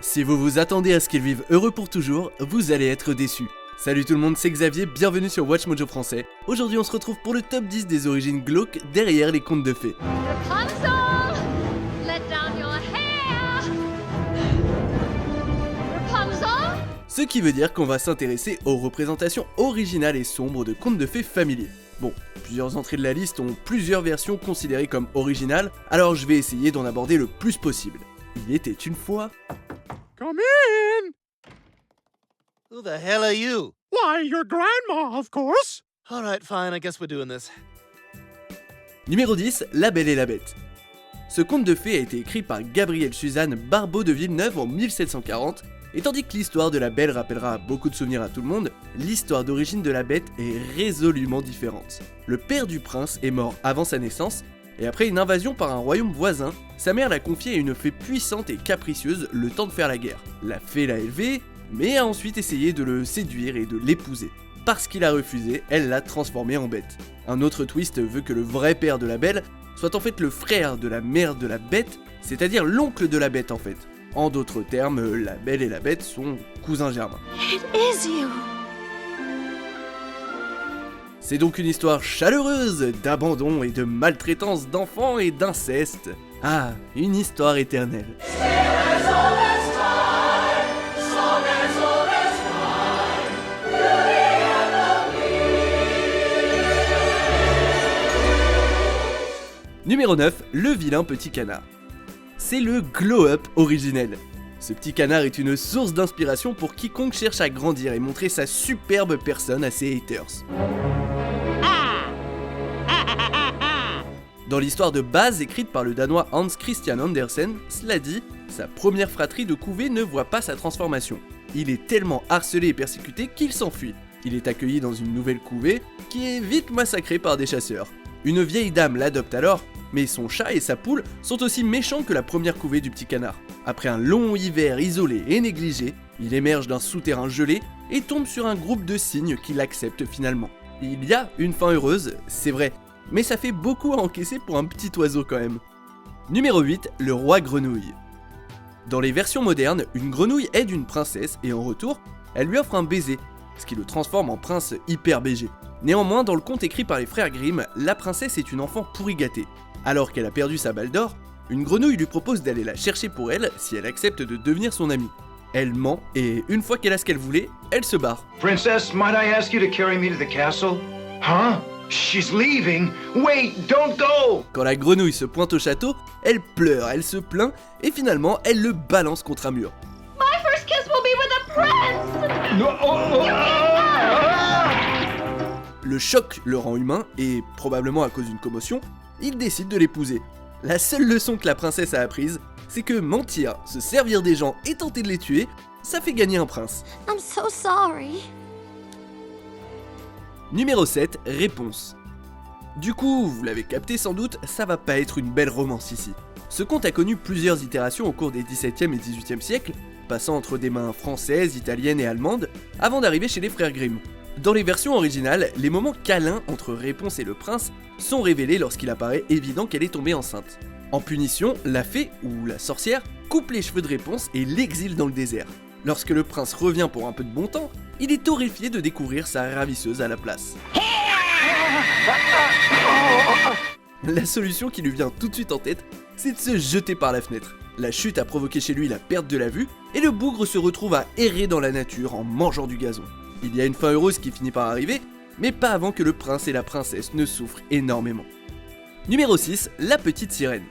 Si vous vous attendez à ce qu'ils vivent heureux pour toujours, vous allez être déçus. Salut tout le monde, c'est Xavier, bienvenue sur Watch Mojo français. Aujourd'hui on se retrouve pour le top 10 des origines glauques derrière les contes de fées. Rapunzel, let down your hair. Rapunzel. Ce qui veut dire qu'on va s'intéresser aux représentations originales et sombres de contes de fées familiers. Bon, plusieurs entrées de la liste ont plusieurs versions considérées comme originales, alors je vais essayer d'en aborder le plus possible. Il était une fois... Come in! Who the hell are you? Why, your grandma, of course. Alright, fine, I guess we're doing this. Numéro 10, La Belle et la Bête. Ce conte de fées a été écrit par Gabrielle Suzanne Barbeau de Villeneuve en 1740, et tandis que l'histoire de la Belle rappellera beaucoup de souvenirs à tout le monde, l'histoire d'origine de la Bête est résolument différente. Le père du prince est mort avant sa naissance, et après une invasion par un royaume voisin, sa mère l'a confié à une fée puissante et capricieuse le temps de faire la guerre. La fée l'a élevé, mais a ensuite essayé de le séduire et de l'épouser. Parce qu'il a refusé, elle l'a transformé en bête. Un autre twist veut que le vrai père de la Belle soit en fait le frère de la mère de la Bête, c'est-à-dire l'oncle de la Bête en fait. En d'autres termes, la Belle et la Bête sont cousins germains. It is you. C'est donc une histoire chaleureuse d'abandon et de maltraitance d'enfants et d'inceste. Ah, une histoire éternelle. Numéro 9, Le Vilain Petit Canard. C'est le glow-up originel. Ce petit canard est une source d'inspiration pour quiconque cherche à grandir et montrer sa superbe personne à ses haters. Dans l'histoire de base écrite par le danois Hans Christian Andersen, cela dit, sa première fratrie de couvée ne voit pas sa transformation. Il est tellement harcelé et persécuté qu'il s'enfuit. Il est accueilli dans une nouvelle couvée qui est vite massacrée par des chasseurs. Une vieille dame l'adopte alors, mais son chat et sa poule sont aussi méchants que la première couvée du petit canard. Après un long hiver isolé et négligé, il émerge d'un souterrain gelé et tombe sur un groupe de cygnes qui l'acceptent finalement. Il y a une fin heureuse, c'est vrai, mais ça fait beaucoup à encaisser pour un petit oiseau quand même. Numéro 8, le roi grenouille. Dans les versions modernes, une grenouille aide une princesse et en retour, elle lui offre un baiser, ce qui le transforme en prince hyper BG. Néanmoins, dans le conte écrit par les frères Grimm, la princesse est une enfant pourri gâtée. Alors qu'elle a perdu sa balle d'or, une grenouille lui propose d'aller la chercher pour elle si elle accepte de devenir son amie. Elle ment et une fois qu'elle a ce qu'elle voulait, elle se barre. Princess, might I ask you to carry me to the castle? Huh? She's leaving. Wait, don't go. Quand la grenouille se pointe au château, elle pleure, elle se plaint et finalement elle le balance contre un mur. My first kiss will be with a prince. No. Le choc le rend humain et, probablement à cause d'une commotion, il décide de l'épouser. La seule leçon que la princesse a apprise, c'est que mentir, se servir des gens et tenter de les tuer, ça fait gagner un prince. I'm so sorry. Numéro 7, Réponse. Du coup, vous l'avez capté sans doute, ça va pas être une belle romance ici. Ce conte a connu plusieurs itérations au cours des 17e et 18e siècles, passant entre des mains françaises, italiennes et allemandes, avant d'arriver chez les frères Grimm. Dans les versions originales, les moments câlins entre Réponse et le prince sont révélés lorsqu'il apparaît évident qu'elle est tombée enceinte. En punition, la fée, ou la sorcière, coupe les cheveux de Réponse et l'exile dans le désert. Lorsque le prince revient pour un peu de bon temps, il est horrifié de découvrir sa ravisseuse à la place. La solution qui lui vient tout de suite en tête, c'est de se jeter par la fenêtre. La chute a provoqué chez lui la perte de la vue, et le bougre se retrouve à errer dans la nature en mangeant du gazon. Il y a une fin heureuse qui finit par arriver, mais pas avant que le prince et la princesse ne souffrent énormément. Numéro 6, La Petite Sirène.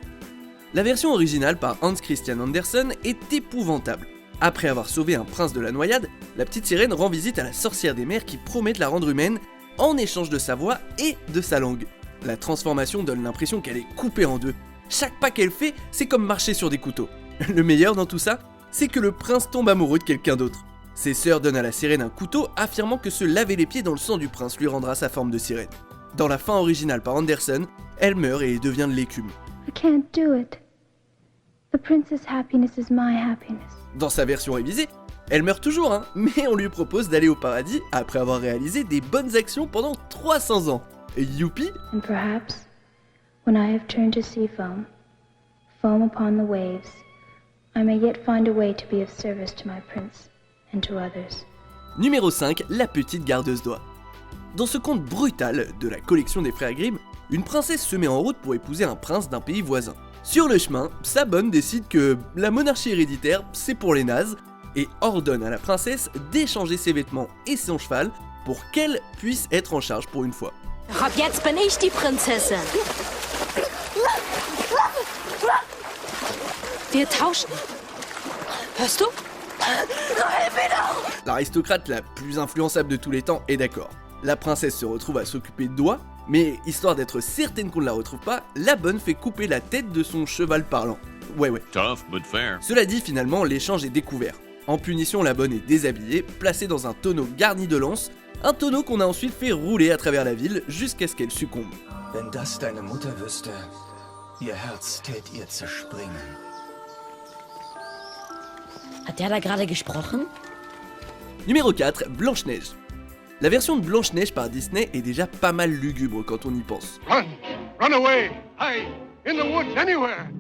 La version originale par Hans Christian Andersen est épouvantable. Après avoir sauvé un prince de la noyade, la petite sirène rend visite à la sorcière des mers qui promet de la rendre humaine en échange de sa voix et de sa langue. La transformation donne l'impression qu'elle est coupée en deux. Chaque pas qu'elle fait, c'est comme marcher sur des couteaux. Le meilleur dans tout ça, c'est que le prince tombe amoureux de quelqu'un d'autre. Ses sœurs donnent à la sirène un couteau, affirmant que se laver les pieds dans le sang du prince lui rendra sa forme de sirène. Dans la fin originale par Andersen, elle meurt et devient de l'écume. I can't do it. The prince's happiness is my happiness. Dans sa version révisée, elle meurt toujours, hein, mais on lui propose d'aller au paradis après avoir réalisé des bonnes actions pendant 300 ans. Youpi! And perhaps, when I have turned to sea foam, foam upon the waves, I may yet find a way to be of service to my prince and to others. Numéro 5, la petite gardeuse d'oie. Dans ce conte brutal de la collection des frères Grimm, une princesse se met en route pour épouser un prince d'un pays voisin. Sur le chemin, sa bonne décide que la monarchie héréditaire, c'est pour les nazes, et ordonne à la princesse d'échanger ses vêtements et son cheval pour qu'elle puisse être en charge pour une fois. Ab jetzt bin ich die Prinzessin. Wir tauschen. Hörst du? L'aristocrate la plus influençable de tous les temps est d'accord. La princesse se retrouve à s'occuper d'oie, mais histoire d'être certaine qu'on ne la retrouve pas, la bonne fait couper la tête de son cheval parlant. Ouais. Tough, but fair. Cela dit, finalement, l'échange est découvert. En punition, la bonne est déshabillée, placée dans un tonneau garni de lances, un tonneau qu'on a ensuite fait rouler à travers la ville jusqu'à ce qu'elle succombe. Wenn das deine Mutter wüsste, ihr Herz tät ihr zerspringen. Hat der da gerade gesprochen? Numéro 4, Blanche-Neige. La version de Blanche-Neige par Disney est déjà pas mal lugubre quand on y pense. Run! Run away! Hide! In the woods, anywhere!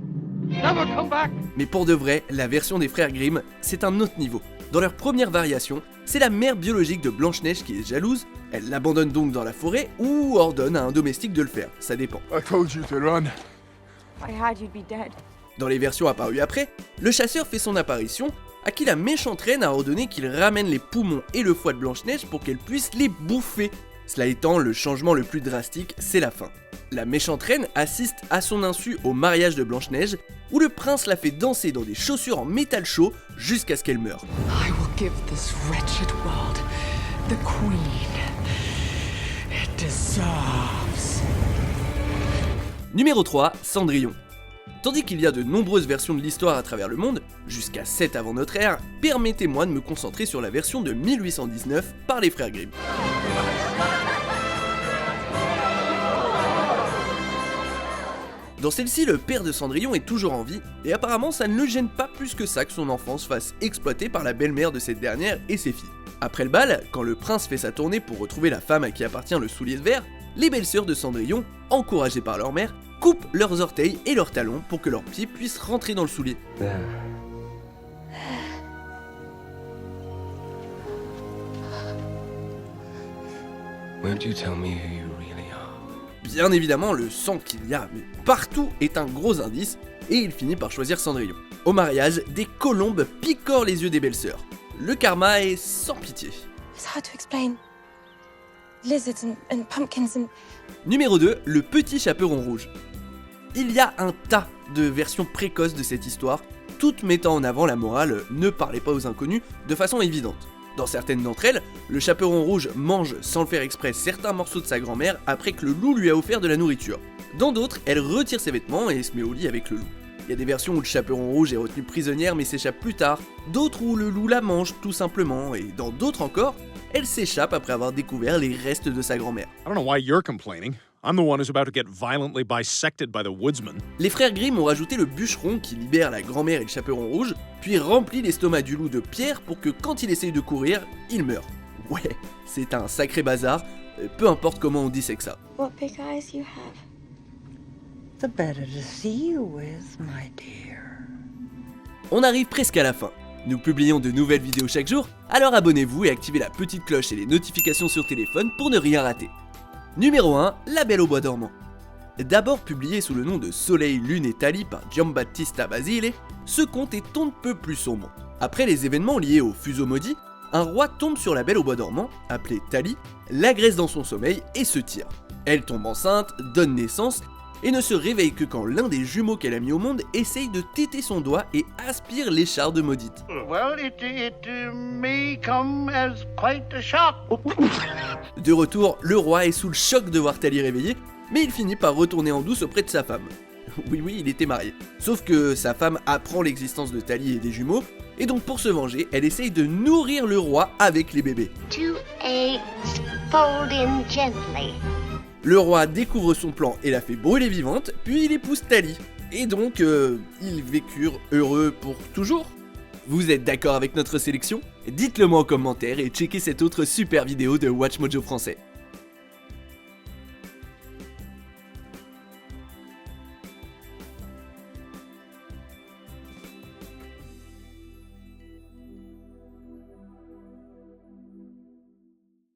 Never come back! Mais pour de vrai, la version des frères Grimm, c'est un autre niveau. Dans leur première variation, c'est la mère biologique de Blanche-Neige qui est jalouse, elle l'abandonne donc dans la forêt ou ordonne à un domestique de le faire, ça dépend. I told you to run. If I had, you'd be dead. Dans les versions apparues après, le chasseur fait son apparition, à qui la méchante reine a ordonné qu'il ramène les poumons et le foie de Blanche-Neige pour qu'elle puisse les bouffer. Cela étant, le changement le plus drastique, c'est la fin. La méchante reine assiste à son insu au mariage de Blanche-Neige, où le prince la fait danser dans des chaussures en métal chaud jusqu'à ce qu'elle meure. I will give this wretched world the queen it deserves. Numéro 3, Cendrillon. Tandis qu'il y a de nombreuses versions de l'histoire à travers le monde, jusqu'à 7 avant notre ère, permettez-moi de me concentrer sur la version de 1819 par les frères Grimm. Dans celle-ci, le père de Cendrillon est toujours en vie, et apparemment ça ne le gêne pas plus que ça que son enfance fasse exploiter par la belle-mère de cette dernière et ses filles. Après le bal, quand le prince fait sa tournée pour retrouver la femme à qui appartient le soulier de verre, les belles-sœurs de Cendrillon, encouragées par leur mère, coupent leurs orteils et leurs talons pour que leurs pieds puissent rentrer dans le soulier. Won't you tell me who you really are? Bien évidemment, le sang qu'il y a mais partout est un gros indice, et il finit par choisir Cendrillon. Au mariage, des colombes picorent les yeux des belles-sœurs. Le karma est sans pitié. It's hard to explain. Lizards and pumpkins and... Numéro 2, le petit chaperon rouge. Il y a un tas de versions précoces de cette histoire, toutes mettant en avant la morale « ne parlez pas aux inconnus » de façon évidente. Dans certaines d'entre elles, le chaperon rouge mange sans le faire exprès certains morceaux de sa grand-mère après que le loup lui a offert de la nourriture. Dans d'autres, elle retire ses vêtements et se met au lit avec le loup. Il y a des versions où le chaperon rouge est retenu prisonnière mais s'échappe plus tard, d'autres où le loup la mange tout simplement, et dans d'autres encore, elle s'échappe après avoir découvert les restes de sa grand-mère. I don't know why you're complaining. I'm the one who's about to get violently bisected by the woodsman. Les frères Grimm ont rajouté le bûcheron qui libère la grand-mère et le chaperon rouge, puis remplit l'estomac du loup de pierre pour que quand il essaye de courir, il meure. Ouais, c'est un sacré bazar, peu importe comment on dissèque ça. What big eyes you have. The better to see you with, my dear. On arrive presque à la fin. Nous publions de nouvelles vidéos chaque jour, alors abonnez-vous et activez la petite cloche et les notifications sur téléphone pour ne rien rater. Numéro 1, La Belle au Bois dormant. D'abord publié sous le nom de Soleil, Lune et Thalie par Giambattista Basile, ce conte est on ne peut plus sombre. Après les événements liés au fuseau maudit, un roi tombe sur la Belle au Bois dormant, appelée Thalie, l'agresse dans son sommeil et se tire. Elle tombe enceinte, donne naissance, et ne se réveille que quand l'un des jumeaux qu'elle a mis au monde essaye de téter son doigt et aspire l'écharde maudite. Well, it may come as quite a shock. De retour, le roi est sous le choc de voir Thalie réveillée, mais il finit par retourner en douce auprès de sa femme. Oui, il était marié. Sauf que sa femme apprend l'existence de Thalie et des jumeaux, et donc pour se venger, elle essaye de nourrir le roi avec les bébés. 2 eggs, fold in gently. Le roi découvre son plan et la fait brûler vivante, puis il épouse Thalie. Et donc, ils vécurent heureux pour toujours. Vous êtes d'accord avec notre sélection? Dites-le moi en commentaire et checkez cette autre super vidéo de WatchMojo français.